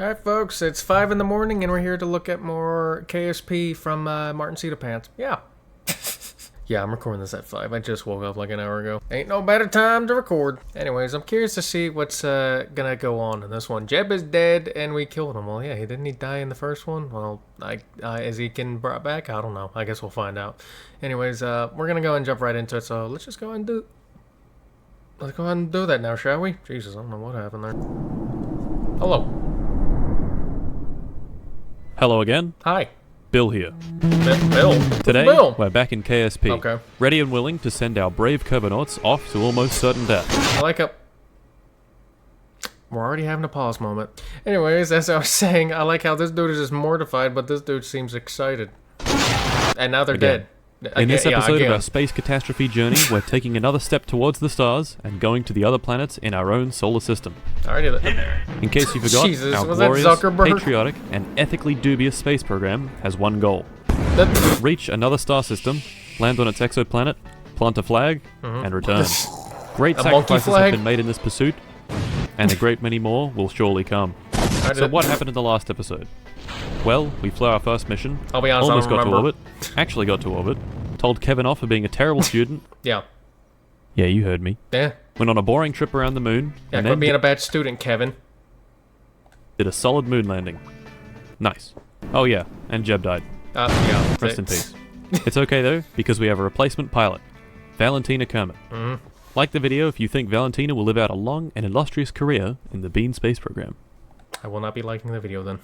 Alright folks, it's 5 in the morning and we're here to look at more KSP from Martincitopants. Yeah. Yeah, I'm recording this at 5. I just woke up like an hour ago. Ain't no better time to record. Anyways, I'm curious to see what's gonna go on in this one. Jeb is dead and we killed him. Well, yeah, didn't he die in the first one? Well, is he getting brought back? I don't know. I guess we'll find out. Anyways, we're gonna go and jump right into it, so let's just go ahead and do... Let's go ahead and do that now, shall we? Jesus, I don't know what happened there. Hello. Hello again. Hi. Bill here. Bill? Today, Bill. we're back in KSP. Okay. Ready and willing to send our brave Kerbonauts off to almost certain death. I like how... We're already having a pause moment. Anyways, as I was saying, I like how this dude is just mortified, but this dude seems excited. And now they're dead. In this episode of our space catastrophe journey, we're taking another step towards the stars and going to the other planets in our own solar system. Alrighty. In case you forgot, Jesus, our was that glorious, Zuckerberg? patriotic, and ethically dubious space program has one goal. Reach another star system, land on its exoplanet, plant a flag, and return. Great sacrifices have been made in this pursuit, and a great many more will surely come. So what happened in the last episode? Well, we flew our first mission, I'll be honest, almost I don't got remember. to orbit, actually got to orbit, told Kevin off for being a terrible student. Yeah. Yeah, you heard me. Yeah. Went on a boring trip around the moon, Yeah, and quit then being a bad student, Kevin. did a solid moon landing. Nice. Oh yeah, and Jeb died. Yeah. Rest in peace. It's okay though, because we have a replacement pilot, Valentina Kermit. Like the video if you think Valentina will live out a long and illustrious career in the Bean space program. I will not be liking the video then.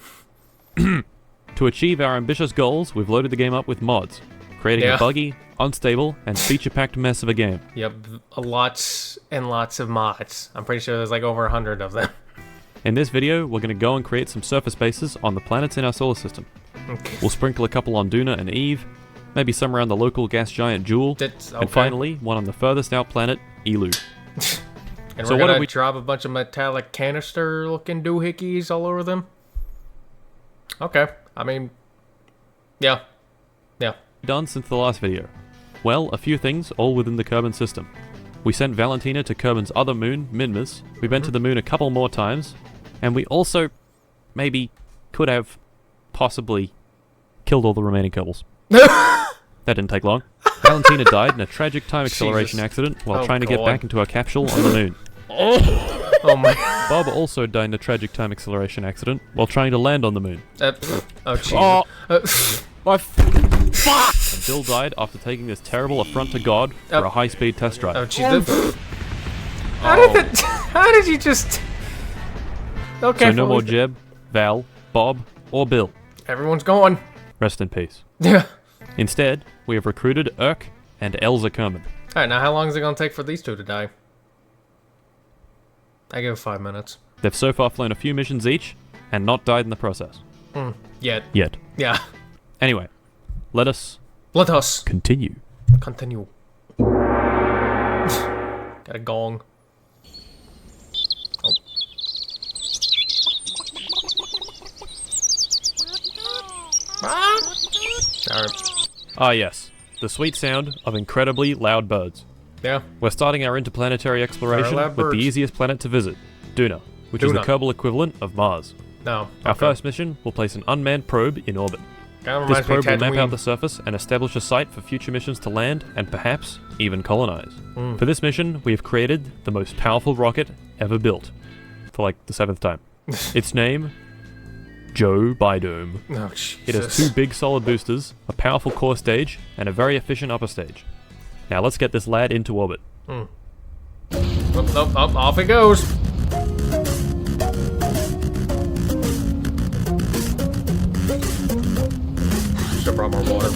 To achieve our ambitious goals, we've loaded the game up with mods, creating a buggy, unstable, and feature-packed mess of a game. Yep, lots and lots of mods. I'm pretty sure there's like over 100 of them. In this video, we're going to go and create some surface bases on the planets in our solar system. Okay. We'll sprinkle a couple on Duna and Eve, maybe some around the local gas giant Jool, and finally, one on the furthest out planet, Elu. And So we're what gonna do we drop a bunch of metallic canister-looking doohickeys all over them? Okay, I mean... Yeah. Yeah. done since the last video? Well, a few things, all within the Kerbin system. We sent Valentina to Kerbin's other moon, Minmus. We went to the moon a couple more times, and we also, maybe, could have, possibly, killed all the remaining Kerbals. That didn't take long. Valentina died in a tragic time acceleration accident while trying to get back into her capsule on the moon. Oh my... Bob also died in a tragic time acceleration accident while trying to land on the moon. oh, Jesus. Fuck! And Bill died after taking this terrible affront to God for a high-speed test drive. Oh, Jesus. How did you just... Okay. So no more Jeb, Val, Bob, or Bill. Everyone's going. Rest in peace. Yeah. Instead, we have recruited Urk and Elza Kerman. Alright, now how long is it gonna take for these two to die? I give it 5 minutes. They've so far flown a few missions each, and not died in the process. Yet. Yeah. Anyway, let us continue. Continue. Got a gong. Oh. Alright. Ah yes, the sweet sound of incredibly loud birds. Yeah. We're starting our interplanetary exploration with the easiest planet to visit, Duna, which is the Kerbal equivalent of Mars. No. Our first mission will place an unmanned probe in orbit. This probe will map out the surface and establish a site for future missions to land and perhaps even colonize. For this mission, we have created the most powerful rocket ever built. For like the 7th time. Its name, Joe Bidome. Oh, Jesus. It has 2 big solid boosters, a powerful core stage, and a very efficient upper stage. Now let's get this lad into orbit. Off it goes. Should've brought more water.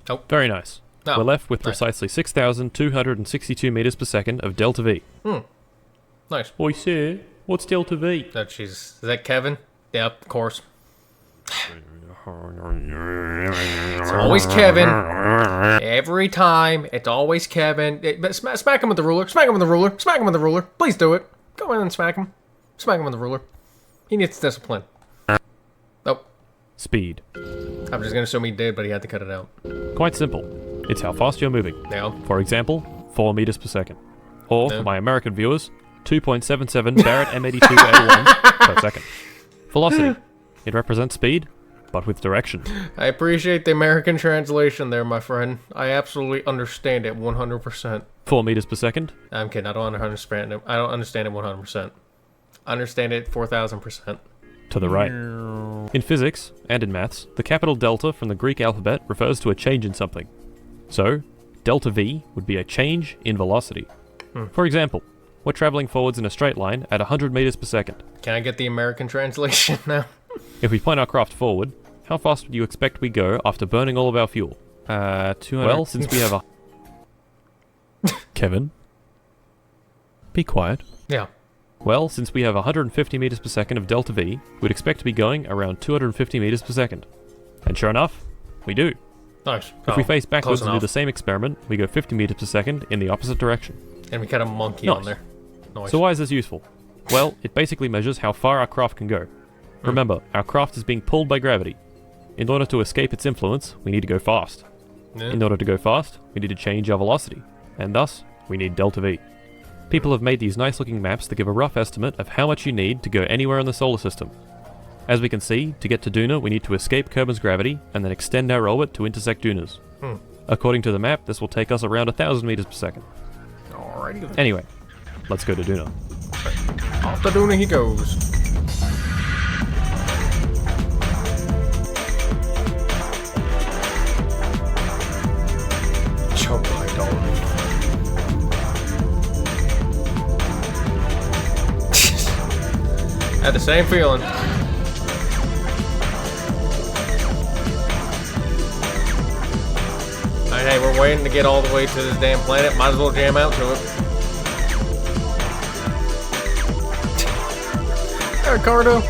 Oh, very nice. We're left with precisely 6,262 meters per second of delta V. Nice. Oi, sir, what's delta V? Oh, jeez. Is that Kevin? Yep, of course. It's always Kevin. Every time, it's always Kevin. Smack him with the ruler. Smack him with the ruler. Smack him with the ruler. Please do it. Go in and smack him. Smack him with the ruler. He needs discipline. Oh. Speed. I'm just gonna assume he did, but he had to cut it out. Quite simple. It's how fast you're moving. Yeah. For example, 4 meters per second. Or, for my American viewers, 2.77 Barrett M82A1 per second. Velocity. It represents speed, but with direction. I appreciate the American translation there, my friend. I absolutely understand it 100%. 4 meters per second. I'm kidding. I don't understand it. I don't understand it 100%. I understand it 4,000%. To the right. In physics, and in maths, the capital delta from the Greek alphabet refers to a change in something. So, delta V would be a change in velocity. For example, we're traveling forwards in a straight line at 100 meters per second. Can I get the American translation now? If we point our craft forward, how fast would you expect we go after burning all of our fuel? 200. Well, since we have a... Kevin? Be quiet. Yeah. Well, since we have 150 meters per second of delta V, we'd expect to be going around 250 meters per second. And sure enough, we do. Nice. If we face backwards and do the same experiment, we go 50 meters per second in the opposite direction. And we got a monkey on there. Nice. So why is this useful? Well, it basically measures how far our craft can go. Remember, our craft is being pulled by gravity. In order to escape its influence, we need to go fast. Yeah. In order to go fast, we need to change our velocity. And thus, we need delta V. People have made these nice looking maps that give a rough estimate of how much you need to go anywhere in the solar system. As we can see, to get to Duna, we need to escape Kerbal's gravity and then extend our orbit to intersect Duna's. According to the map, this will take us around 1,000 meters per second. Alrighty then. Anyway, let's go to Duna. Off to Duna he goes. Choke my dog. Had the same feeling. Alright, hey, we're waiting to get all the way to this damn planet. Might as well jam out to it. Ricardo.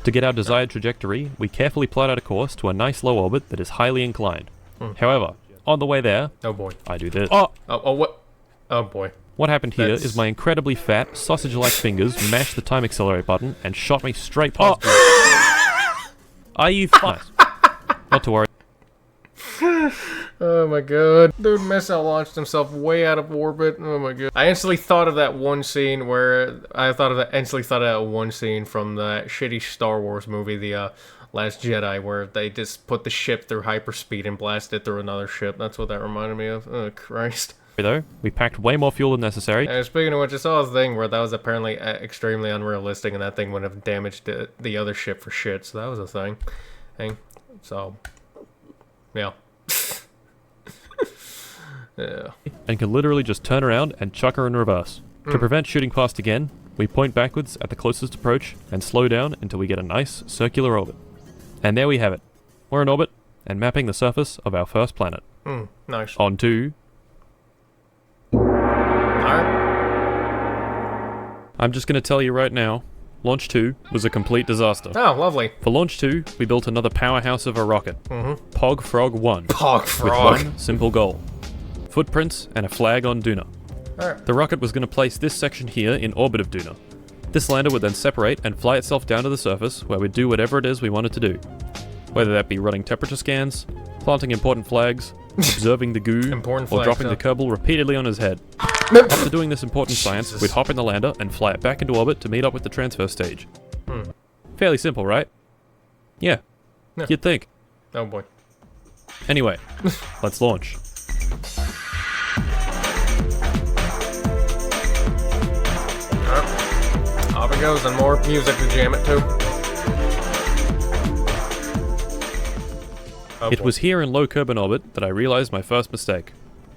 To get our desired trajectory, we carefully plot out a course to a nice low orbit that is highly inclined. However, on the way there, Oh boy. I do this. Oh, what? Oh boy. What happened here That's- is my incredibly fat, sausage-like fingers mashed the time accelerate button and shot me straight past Are you nice. Not to worry. Oh my god. Dude, Missile launched himself way out of orbit. Oh my god. I instantly thought of that one scene where... instantly thought of that one scene from the shitty Star Wars movie, The Last Jedi, where they just put the ship through hyperspeed and blasted through another ship. That's what that reminded me of. Oh, Christ. Though, we packed way more fuel than necessary. And speaking of which, I saw a thing where that was apparently extremely unrealistic, and that thing would have damaged the other ship for shit. So that was a thing. So, yeah. Yeah. And can literally just turn around and chuck her in reverse. To prevent shooting past again, we point backwards at the closest approach and slow down until we get a nice circular orbit. And there we have it. We're in orbit and mapping the surface of our first planet. Nice. On to... Alright. I'm just going to tell you right now, Launch 2 was a complete disaster. Oh, lovely. For Launch 2, we built another powerhouse of a rocket. Pog Frog 1. Pog Frog. With one simple goal. Footprints and a flag on Duna. Alright. The rocket was going to place this section here in orbit of Duna. This lander would then separate and fly itself down to the surface where we'd do whatever it is we wanted to do. Whether that be running temperature scans, planting important flags, observing the goo, Important or flags, dropping huh? the Kerbal repeatedly on his head. After doing this important science, we'd hop in the lander and fly it back into orbit to meet up with the transfer stage. Fairly simple, right? Yeah. You'd think. Oh boy. Anyway, let's launch. Off it goes, and more music to jam it to. Oh, It boy. was here in low Kerbal orbit that I realized my first mistake.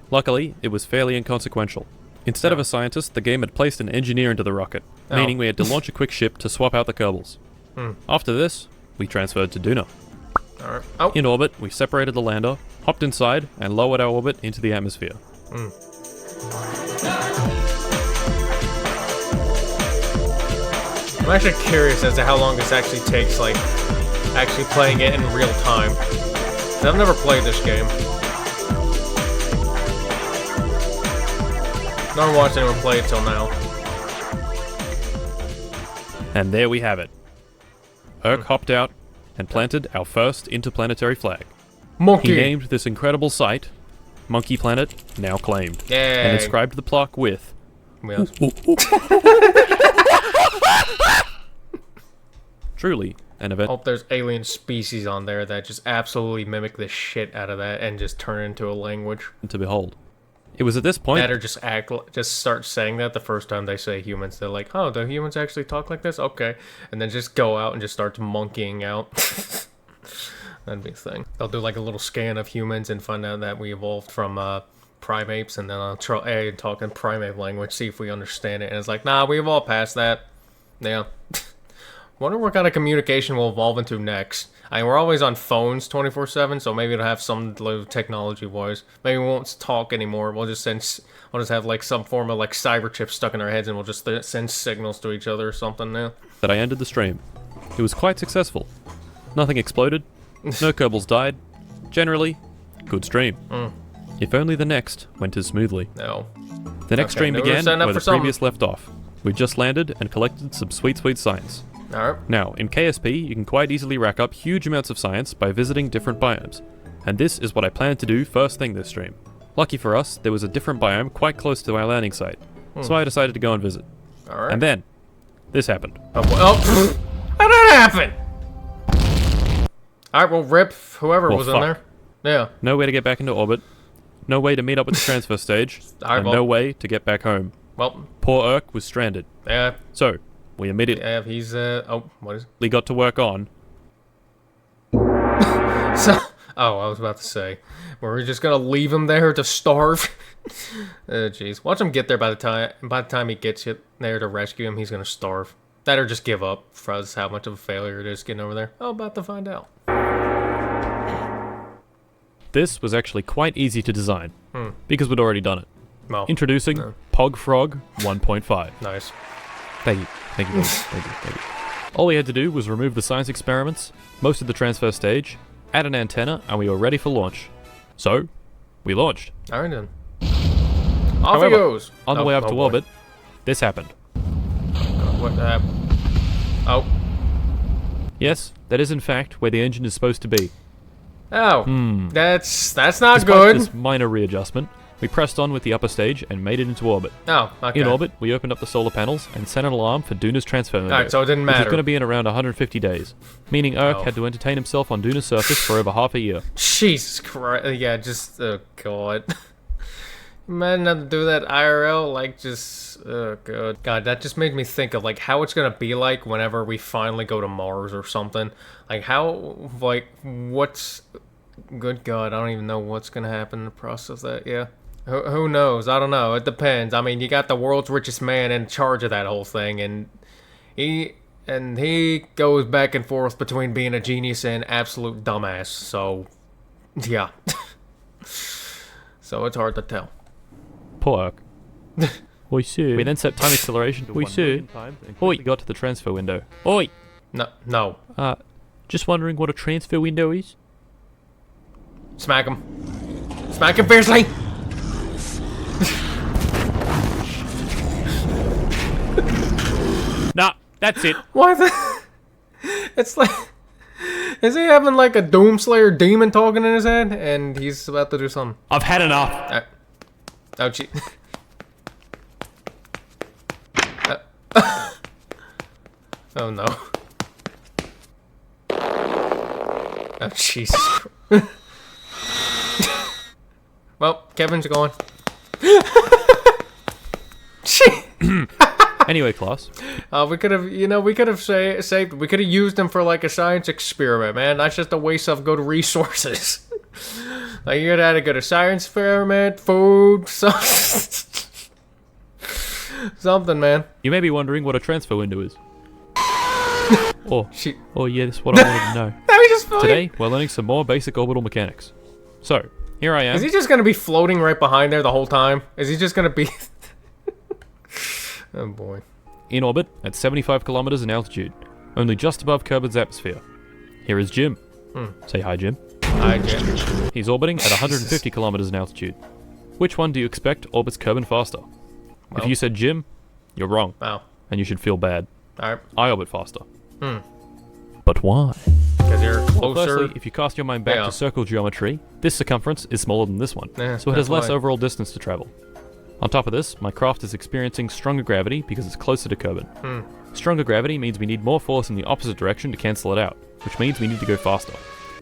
Luckily, it was fairly inconsequential. Instead of a scientist, the game had placed an engineer into the rocket, meaning we had to launch a quick ship to swap out the Kerbals. After this, we transferred to Duna. Alright. Oh. In orbit, we separated the lander, hopped inside, and lowered our orbit into the atmosphere. I'm actually curious as to how long this actually takes, like, actually playing it in real time. 'Cause I've never played this game. Never watched anyone play it till now. And there we have it. Urk hopped out and planted our first interplanetary flag. Monkey! He named this incredible site Monkey Planet, now claimed, Yay. and inscribed the plaque with Yes. truly an event Hope there's alien species on there that just absolutely mimic the shit out of that and just turn it into a language. to behold. It was at this point That or just start saying that the first time they say humans. They're like, oh, do humans actually talk like this? Okay. And then just go out and just start monkeying out. That'd be a thing. They'll do like a little scan of humans and find out that we evolved from primates, and then I'll try talk in primate language, see if we understand it. And it's like, nah, we've all passed that. Yeah. Wonder what kind of communication we'll evolve into next. I mean, we're always on phones 24/7, so maybe it'll have some little technology-wise. Maybe we won't talk anymore. We'll just have like some form of like cyber chip stuck in our heads, and we'll just send signals to each other or something now. that I ended the stream. It was quite successful. Nothing exploded. No Kerbals died. Generally, good stream. If only the next went as smoothly. No. The next Okay, stream now we're began setting up where for the previous left off. We just landed and collected some sweet science. Alright. Now, in KSP, you can quite easily rack up huge amounts of science by visiting different biomes, and this is what I plan to do first thing this stream. Lucky for us, there was a different biome quite close to our landing site, so I decided to go and visit. Alright. And then, this happened. Oh, how'd that happen? Alright, well, rip whoever Well, was in fuck. there. Yeah. No way to get back into orbit, no way to meet up with the transfer stage, Alright, and well- no way to get back home. Well, Poor Urk was stranded, yeah, so we immediately yeah, he's, oh, what is got to work on. So, oh, I was about to say, were we just gonna leave him there to starve? Jeez, watch him get there. By the time he gets there to rescue him, he's gonna starve. That or just give up for us how much of a failure it is getting over there. Oh, about to find out. This was actually quite easy to design, because we'd already done it. Well, Introducing Pogfrog 1.5. nice. Thank you. All we had to do was remove the science experiments, most of the transfer stage, add an antenna, and we were ready for launch. So, we launched. All right then. Off However, he goes. On the way up to boy. orbit, this happened. God, what happened? Oh. Yes, that is in fact where the engine is supposed to be. Oh. That's not Despite good. this minor readjustment, we pressed on with the upper stage and made it into orbit. Oh, okay. In orbit, we opened up the solar panels and set an alarm for Duna's transfer window, Alright, so it didn't which is matter. going to be in around 150 days, meaning Urk Oh. had to entertain himself on Duna's surface for over half a year. Jesus Christ. Yeah, just, oh God. Imagine having to do that IRL, like, just, oh God. God, that just made me think of, like, how it's gonna be like whenever we finally go to Mars or something. Like, how, like, what's, good God, I don't even know what's gonna happen in the process of that, yeah. Who knows? I don't know. It depends. I mean, you got the world's richest man in charge of that whole thing, and he goes back and forth between being a genius and absolute dumbass. So, yeah. So it's hard to tell. Poor Urk. Oi, sir. We then set time acceleration to Oi, 1 sir. million times and quickly got to the transfer window. Oi! No. Just wondering what a transfer window is? Smack him. Smack him fiercely. Nah, that's it. Why the? It's like, is he having like a Doomslayer demon talking in his head, and he's about to do something? I've had enough. Oh, gee. Oh no. Oh Jesus. Christ. Well, Kevin's gone. Shit. Anyway, class, We could have, saved. We could have used them for like a science experiment, man. That's just a waste of good resources. Like you had to go to science experiment, food, something, man. you may be wondering what a transfer window is. Shit. Oh, yeah, that's what I wanted to know. That was just funny. Today, we're learning some more basic orbital mechanics. So, here I am. Is he just gonna be floating right behind there the whole time? Is he just gonna be? Oh boy. In orbit at 75 kilometers in altitude, only just above Kerbin's atmosphere. Here is Jim. Say hi, Jim. Hi, Jim. He's orbiting at 150 kilometers in altitude. Which one do you expect orbits Kerbin faster? If you said Jim, you're wrong, Wow. and you should feel bad. Alright. I orbit faster. But why? Because you're Well, closer. firstly, if you cast your mind back Yeah. to circle geometry, this circumference is smaller than this one, Yeah, so it has that's less why. overall distance to travel. On top of this, my craft is experiencing stronger gravity because it's closer to Kerbin. Stronger gravity means we need more force in the opposite direction to cancel it out, which means we need to go faster.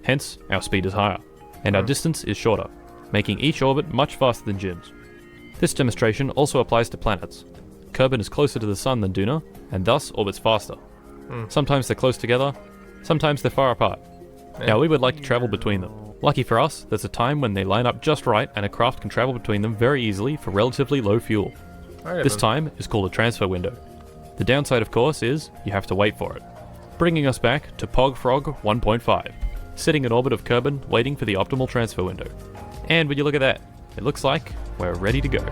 Hence, our speed is higher, and our distance is shorter, making each orbit much faster than Jim's. This demonstration also applies to planets. Kerbin is closer to the Sun than Duna, and thus orbits faster. Sometimes they're close together, sometimes they're far apart. Now we would like to travel between them. Lucky for us, there's a time when they line up just right and a craft can travel between them very easily for relatively low fuel. Alright, This then. time is called a transfer window. The downside, of course, is you have to wait for it. Bringing us back to Pog Frog 1.5, sitting in orbit of Kerbin waiting for the optimal transfer window. And would you look at that, it looks like we're ready to go.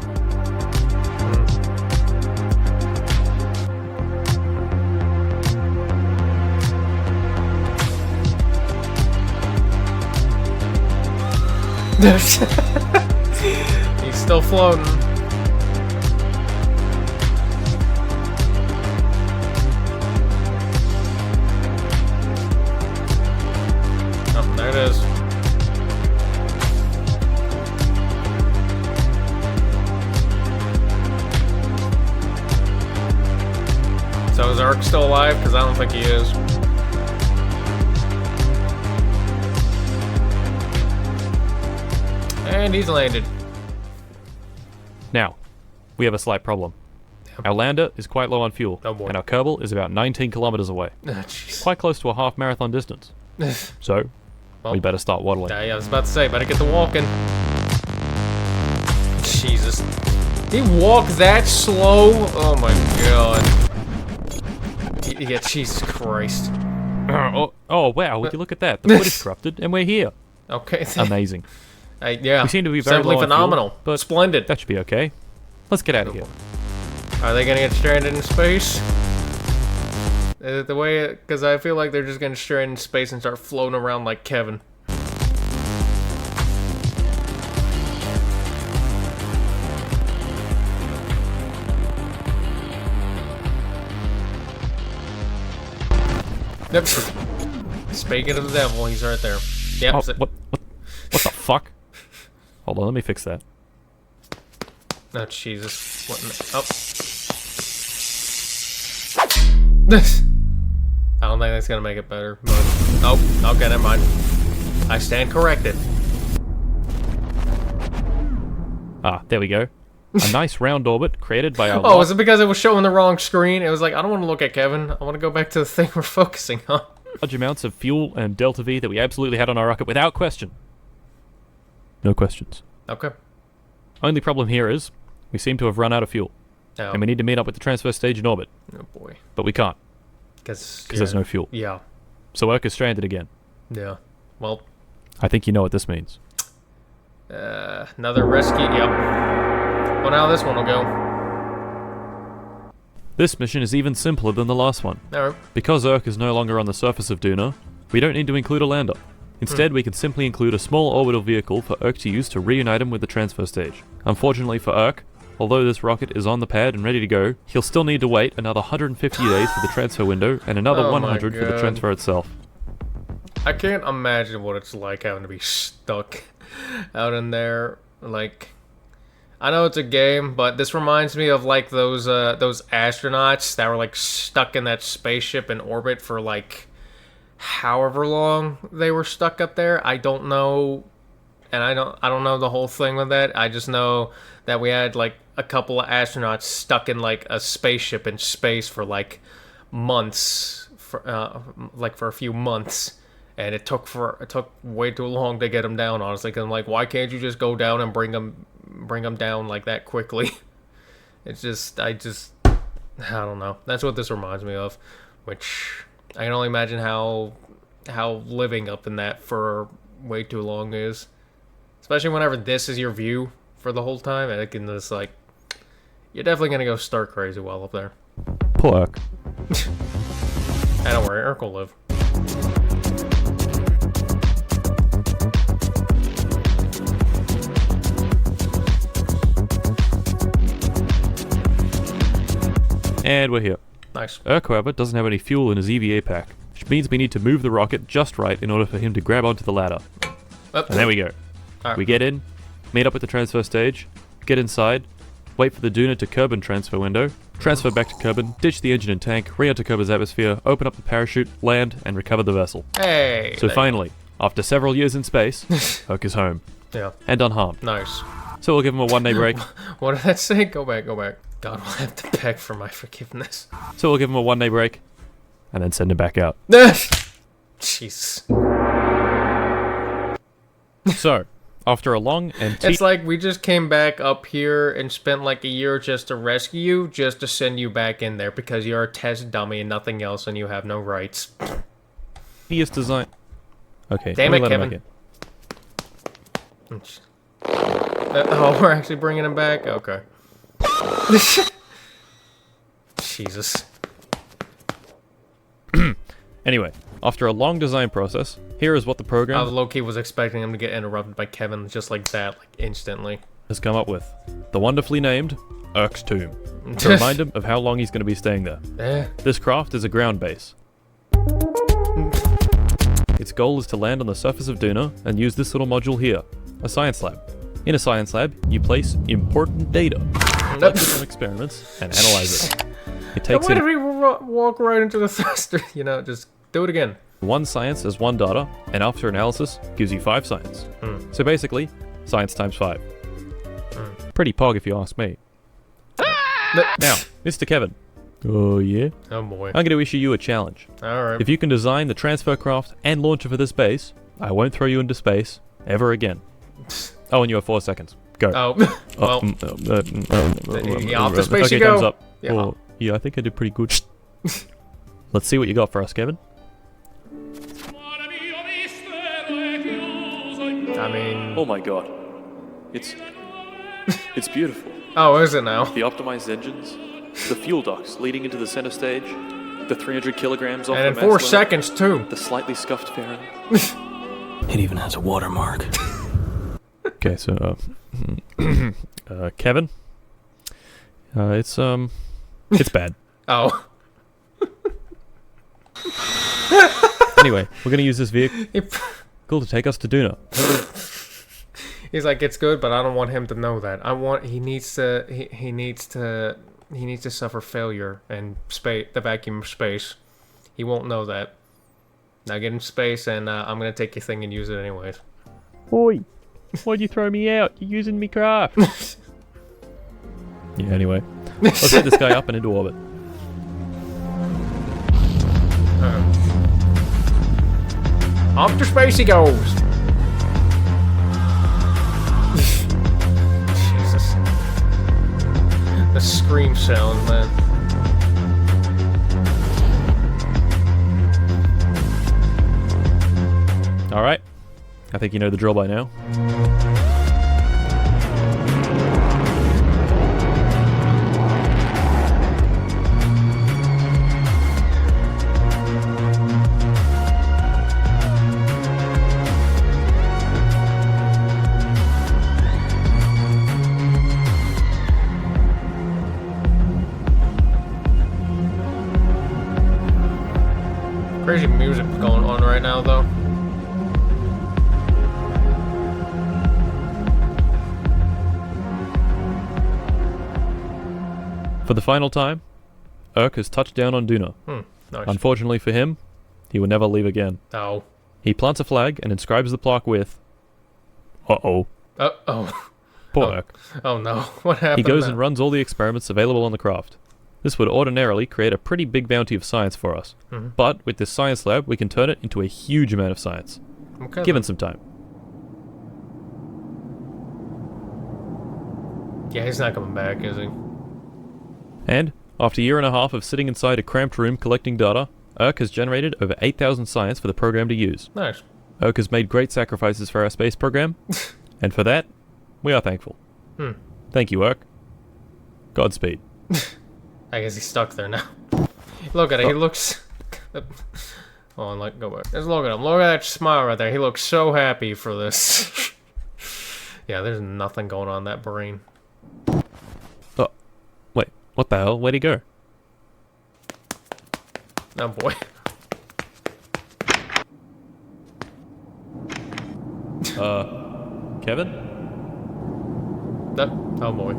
He's still floating. Oh, there it is. So is Ark still alive? Because I don't think he is. And he's landed. Now, we have a slight problem. Our lander is quite low on fuel, Oh boy. and our Kerbal is about 19 kilometers away, Oh, jeez. quite close to a half marathon distance. So, Well, we better start waddling. Yeah, I was about to say, better get to walking. Jesus. He walks that slow? Oh my god. Yeah, Jesus Christ. Oh, wow, would you look at that? The foot is corrupted, and we're here. Okay. Amazing. Yeah. We seem to be very simply low on fuel, phenomenal. but Splendid. That should be okay. Let's get out of here. Are they gonna get stranded in space? The way, because I feel like they're just gonna strand in space and start floating around like Kevin. Yep. Speaking of the devil, he's right there. Yep. Oh, what the fuck? Hold on, let me fix that. Oh, Jesus. What in the... Oh. I don't think that's gonna make it better, but... Oh, okay, never mind. I stand corrected. Ah, there we go. A nice round orbit created by our... Oh, is it because it was showing the wrong screen? It was like, I don't want to look at Kevin. I want to go back to the thing we're focusing on. large amounts of fuel and Delta V that we absolutely had on our rocket without question. No questions. Okay. Only problem here is, we seem to have run out of fuel, Oh, and we need to meet up with the transfer stage in orbit, oh boy. but we can't, Because because there's no fuel. Yeah. So Urk is stranded again. Yeah. Well, I think you know what this means. another rescue. Yep. Well, now this one will go. This mission is even simpler than the last one. Alright. Because Urk is no longer on the surface of Duna, we don't need to include a lander. Instead, we can simply include a small orbital vehicle for Urk to use to reunite him with the transfer stage. Unfortunately for Urk, although this rocket is on the pad and ready to go, he'll still need to wait another 150 days for the transfer window and another Oh my 100 for the God. transfer itself. I can't imagine what it's like having to be stuck out in there. Like, I know it's a game, but this reminds me of like those astronauts that were like stuck in that spaceship in orbit for like however long they were stuck up there. I don't know, and I don't know the whole thing with that. I just know that we had like a couple of astronauts stuck in like a spaceship in space for like months, for a few months. And it took way too long to get them down, honestly. Cause I'm like, why can't you just go down and bring them down like that quickly? It's just, I don't know. That's what this reminds me of, which I can only imagine how living up in that for way too long is, especially whenever this is your view for the whole time. And it can just like, you're definitely gonna go stark crazy while up there. Poor Urk. I don't worry, Urk will live. And we're here. Nice. Urk, however, doesn't have any fuel in his EVA pack, which means we need to move the rocket just right in order for him to grab onto the ladder. And there we go. Right. We get in, meet up at the transfer stage, get inside, wait for the Duna to Kerbal transfer window, transfer back to Kerbal, ditch the engine and tank, re-enter Kerbal's atmosphere, open up the parachute, land, and recover the vessel. Hey! So finally, after several years in space, Urk is home. Yeah. And unharmed. Nice. So we'll give him a 1 day break. What did that say? Go back. God, we'll have to beg for my forgiveness. So we'll give him a 1 day break, and then send him back out. Jeez. So, after a long and It's like we just came back up here and spent like a year just to rescue you, just to send you back in there because you're a test dummy and nothing else and you have no rights. tedious design. Okay, Damn let it, me let him Kevin. back Oh, we're actually bringing him back? Okay. Jesus. in. Anyway, after a long design process, here is what the program Low-key was expecting him to get interrupted by Kevin just like that, like instantly. has come up with. The wonderfully named Urk's Tomb, to remind him of how long he's going to be staying there. This craft is a ground base. Its goal is to land on the surface of Duna and use this little module here, a science lab. In a science lab, you place important data, like from experiments, and analyze it. It takes Why in did we walk right into the thruster? You know, just do it again. one science as one data, and after analysis, gives you 5 science. So basically, science times 5. Pretty pog if you ask me. Now, Mr. Kevin. Oh yeah? Oh boy. I'm going to issue you a challenge. Alright. If you can design the transfer craft and launcher for this base, I won't throw you into space ever again. Oh, and you have 4 seconds. Go. Oh, well. Off to space okay, you go. thumbs up. Yeah. Oh, yeah, I think I did pretty good. Let's see what you got for us, Kevin. I mean... Oh my god. It's beautiful. Oh, is it now? The optimized engines, the fuel ducts leading into the center stage, the 300 kilograms off And in the 4 mass limit, seconds, too. the slightly scuffed fairing. It even has a watermark. Okay, so, Kevin, it's bad. Oh. Anyway, we're gonna use this vehicle to take us to Duna. He's like, it's good, but I don't want him to know that. He needs to suffer failure in space, the vacuum of space. He won't know that. Now get in space, and I'm gonna take your thing and use it anyways. Oi! Why'd you throw me out? You're using me craft. Yeah, anyway. Let's get this guy up and into orbit. Off to space he goes! Jesus. The scream sound, man. Alright. I think you know the drill by now. Crazy music going on right now, though. For the final time, Urk has touched down on Duna. Nice. Unfortunately for him, he will never leave again. Oh. He plants a flag and inscribes the plaque with... Uh-oh. Oh. Poor Oh. Urk. Oh no. What happened? He goes now? and runs all the experiments available on the craft. This would ordinarily create a pretty big bounty of science for us. But with this science lab, we can turn it into a huge amount of science. Okay, Given some time. Yeah, he's not coming back, is he? And, after a year and a half of sitting inside a cramped room collecting data, Urk has generated over 8,000 science for the program to use. Nice. Urk has made great sacrifices for our space program, and for that, we are thankful. Thank you, Urk. Godspeed. I guess he's stuck there now. Look at it, he looks... Hold on, go back. Just look at him. Look at that smile right there. He looks so happy for this. Yeah, there's nothing going on in that brain. Oh, wait, what the hell? Where'd he go? Oh boy. Kevin? Oh boy.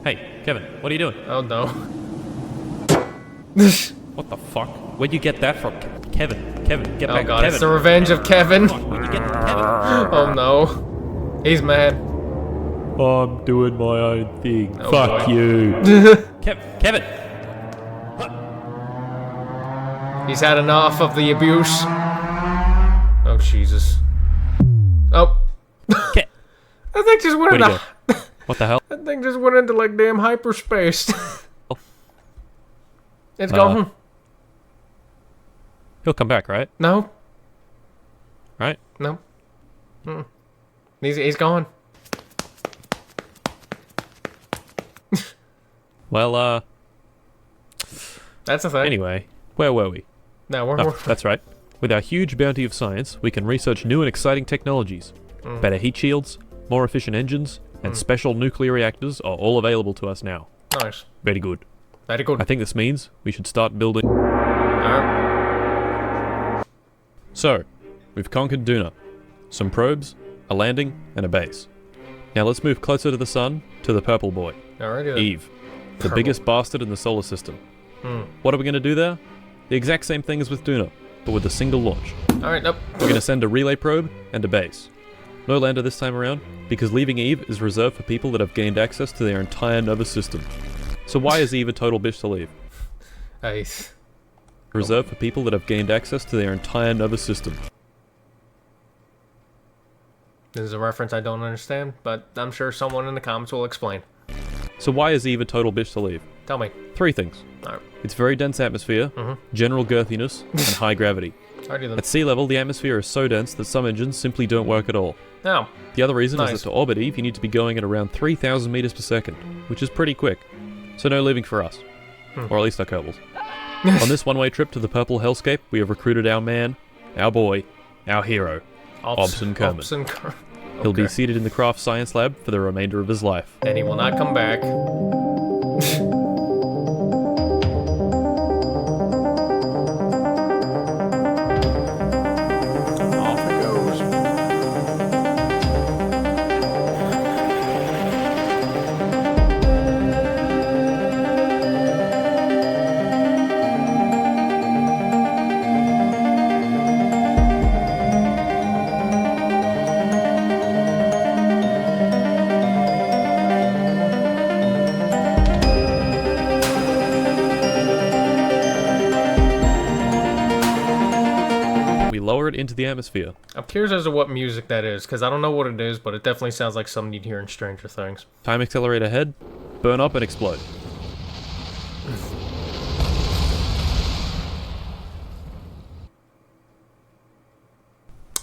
Hey, Kevin, what are you doing? Oh no. What the fuck? Where'd you get that from? Kevin, get Oh back, god, Kevin. it's the revenge of Kevin. Fuck, where'd you get Kevin? Oh no. He's mad. I'm doing my own thing. Oh, Fuck boy. you. Kevin! He's had enough of the abuse. Oh Jesus. Oh. Ke- That thing just went Where'd he into... go? What the hell? That thing just went into like damn hyperspace. Oh. It's gone. He'll come back, right? No. Right? No. He's gone. Well, That's a thing. anyway, where were we? No, we're Oh, that's right. With our huge bounty of science, we can research new and exciting technologies. Better heat shields, more efficient engines, and special nuclear reactors are all available to us now. nice. Very good. Very good. I think this means we should start building... Alright. So, we've conquered Duna. Some probes, a landing, and a base. Now let's move closer to the sun, to the purple boy, Alrighty then. Eve. The Purple. biggest bastard in the solar system. What are we going to do there? The exact same thing as with Duna, but with a single launch. Alright, nope. We're going to send a relay probe and a base. No lander this time around, because leaving Eve is reserved for people that have gained access to their entire nervous system. So why is Eve a total bitch to leave? Hey. Reserved for people that have gained access to their entire nervous system. This is a reference I don't understand, but I'm sure someone in the comments will explain. So why is Eve a total bitch to leave? Tell me. 3 things. Alright. Its very dense atmosphere, general girthiness, and high gravity. Alrighty then. At sea level, the atmosphere is so dense that some engines simply don't work at all. Now, The other reason Nice. is that to orbit Eve, you need to be going at around 3,000 meters per second, which is pretty quick. So no leaving for us. Or at least our Kerbals. On this one-way trip to the purple hellscape, we have recruited our man, our boy, our hero. Obson Kerman. He'll be seated in the craft science lab for the remainder of his life. And he will not come back. Off it goes. We lower it into the atmosphere. I'm curious as to what music that is, because I don't know what it is, but it definitely sounds like something you'd hear in Stranger Things. Time accelerator ahead, burn up and explode.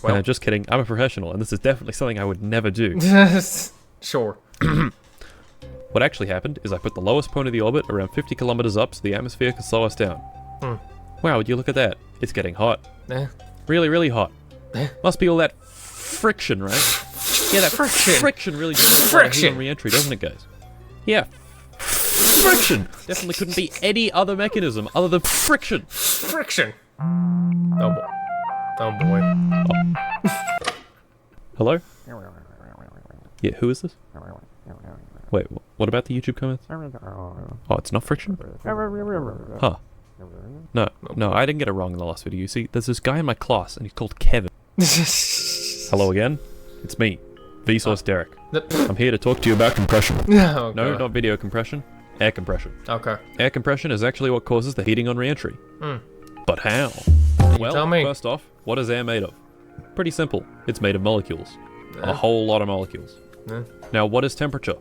Well. Just kidding, I'm a professional, and this is definitely something I would never do. Sure. What actually happened is I put the lowest point of the orbit around 50 kilometers up so the atmosphere could slow us down. Wow, would you look at that? It's getting hot. Eh. Really, really hot. Must be all that friction, right? Yeah, that friction really does a lot of heat on re-entry, doesn't it, guys? Yeah. Friction! Definitely couldn't be any other mechanism other than friction. Friction. Oh boy. Oh boy. Hello? Yeah, who is this? Wait, what about the YouTube comments? Oh, it's not friction? Huh. No, I didn't get it wrong in the last video. You see, there's this guy in my class, and he's called Kevin. Hello again. It's me, Vsauce Derek. I'm here to talk to you about compression. Oh, No, God. not video compression. Air compression. Okay. Air compression is actually what causes the heating on re-entry. But how? Well, tell me. first off, what is air made of? Pretty simple. It's made of molecules. A whole lot of molecules. Now, what is temperature?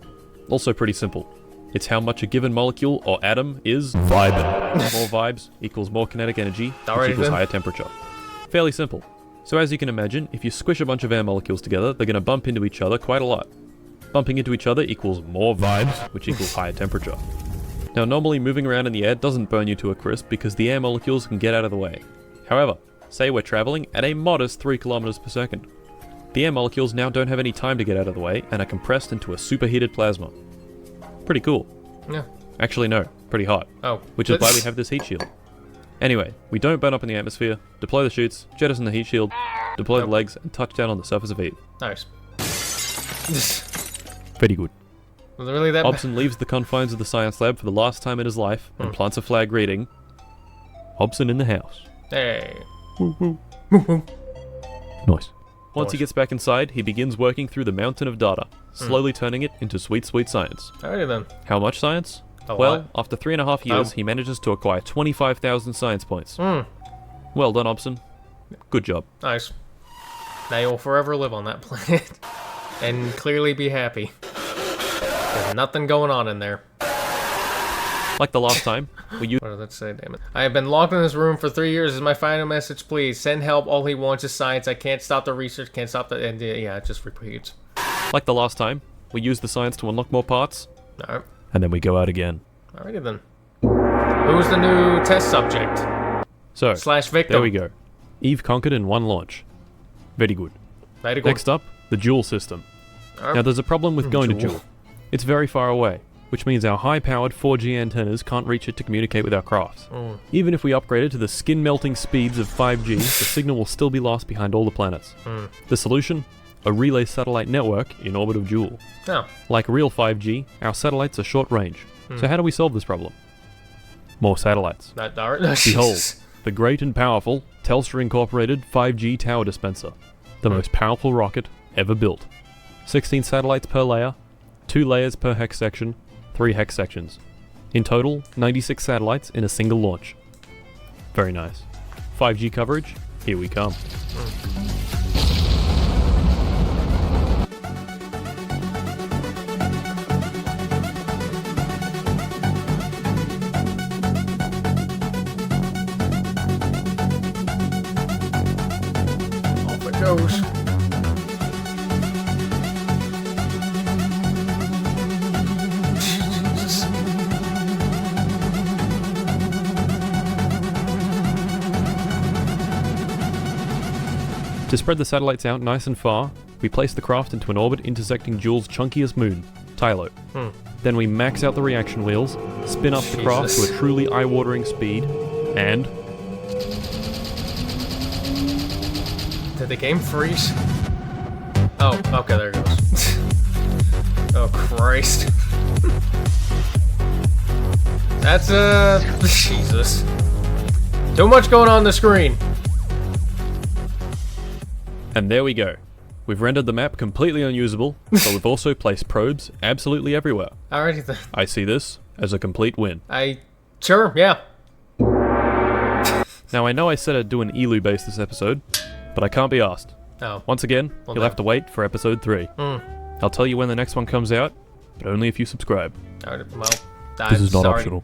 Also pretty simple. It's how much a given molecule or atom is vibing. More vibes equals more kinetic energy, which Alrighty equals then. higher temperature. Fairly simple. So as you can imagine, if you squish a bunch of air molecules together, they're going to bump into each other quite a lot. Bumping into each other equals more vibes, which equals higher temperature. Now normally moving around in the air doesn't burn you to a crisp because the air molecules can get out of the way. However, say we're traveling at a modest 3 kilometers per second. The air molecules now don't have any time to get out of the way and are compressed into a superheated plasma. Pretty cool. Yeah. Actually no, pretty hot. Oh. Which is why we have this heat shield. Anyway, we don't burn up in the atmosphere, deploy the chutes, jettison the heat shield, deploy the legs, and touch down on the surface of Eve. Nice. Very good. Was it really that Hobson leaves the confines of the science lab for the last time in his life and plants a flag reading, Hobson in the house. Hey. Nice. Once he Nice. gets back inside, he begins working through the mountain of data, slowly turning it into sweet, sweet science. Alrighty then. How much science? A Well, lot. after 3.5 years, Oh. he manages to acquire 25,000 science points. Well done, Hobson. Good job. Nice. Now you'll forever live on that planet. And clearly be happy. There's nothing going on in there. Like the last time, we used What did that say, damn it? I have been locked in this room for 3 years. Is my final message, please. Send help. All he wants is science. I can't stop the research. Can't stop the... And yeah, it just repeats. like the last time, we use the science to unlock more parts, Alright. and then we go out again. Alrighty then. Who's the new test subject? So, Slash victim. there we go. Eve conquered in one launch. Very good. Very good. Next up, the Jool system. Now there's a problem with going to Jool. Jool. It's very far away, which means our high-powered 4G antennas can't reach it to communicate with our crafts. Even if we upgrade it to the skin-melting speeds of 5G, the signal will still be lost behind all the planets. The solution? A relay satellite network in orbit of Jool. Oh. Like real 5G, our satellites are short range. So how do we solve this problem? More satellites. Not dark. Behold, the great and powerful Telstra Incorporated 5G tower dispenser. The most powerful rocket ever built. 16 satellites per layer, 2 layers per hex section, 3 hex sections. In total, 96 satellites in a single launch. Very nice. 5G coverage, here we come. Off it goes. Jesus. To spread the satellites out nice and far, we place the craft into an orbit intersecting Jool's chunkiest moon, Tylo. Then we max out the reaction wheels, spin up the craft to Jesus. a truly eye-watering speed, and... Did the game freeze? Oh, okay, there it goes. Oh, Christ. That's, Jesus. Too much going on the screen. And there we go. We've rendered the map completely unusable, but we've also placed probes absolutely everywhere. Alrighty then. I see this as a complete win. Sure, yeah. Now I know I said I'd do an ELU base this episode, but I can't be asked. Oh. Once again, Well, you'll no. have to wait for episode 3. I'll tell you when the next one comes out, but only if you subscribe. Alright, well, This is not sorry. optional.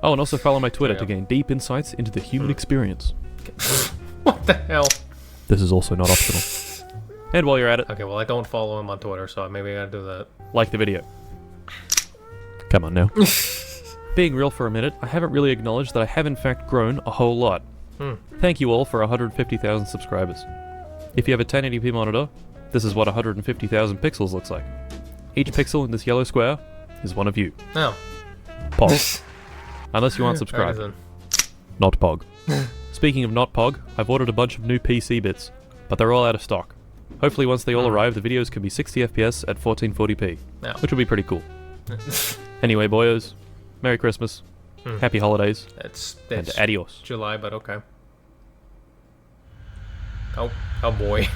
Oh, and also follow my Twitter to Yeah. gain deep insights into the human experience. What the hell? This is also not optional. And while you're at it, Okay, well, I don't follow him on Twitter, so maybe I gotta do that. like the video. Come on now. Being real for a minute, I haven't really acknowledged that I have in fact grown a whole lot. Thank you all for 150,000 subscribers. If you have a 1080p monitor, this is what 150,000 pixels looks like. Each pixel in this yellow square is one of you. Oh. Pog. Unless you aren't Alrighty subscribed. then. Not Pog. Speaking of not Pog, I've ordered a bunch of new PC bits, but they're all out of stock. Hopefully once they all arrive, the videos can be 60 FPS at 1440p, Yeah. which will be pretty cool. Anyway, boyos, Merry Christmas, Happy Holidays, It's and adios. July, but okay. Oh boy.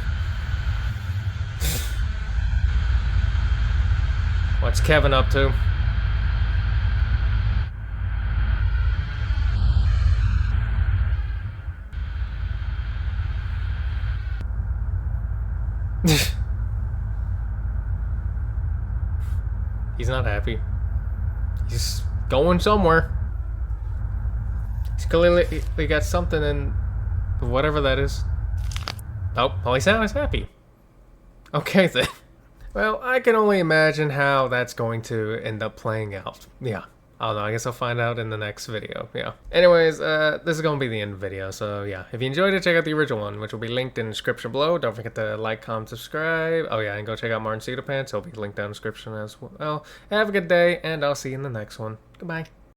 What's Kevin up to? He's not happy. He's going somewhere. He's clearly he got something in whatever that is. Oh, well, he sounds happy. Okay then. Well, I can only imagine how that's going to end up playing out. Yeah. I don't know. I guess I'll find out in the next video. Yeah. Anyways, this is going to be the end of the video. So, yeah. If you enjoyed it, check out the original one, which will be linked in the description below. Don't forget to like, comment, subscribe. Oh, yeah. And go check out Martincitopants. It'll be linked down in the description as well. Have a good day, and I'll see you in the next one. Goodbye.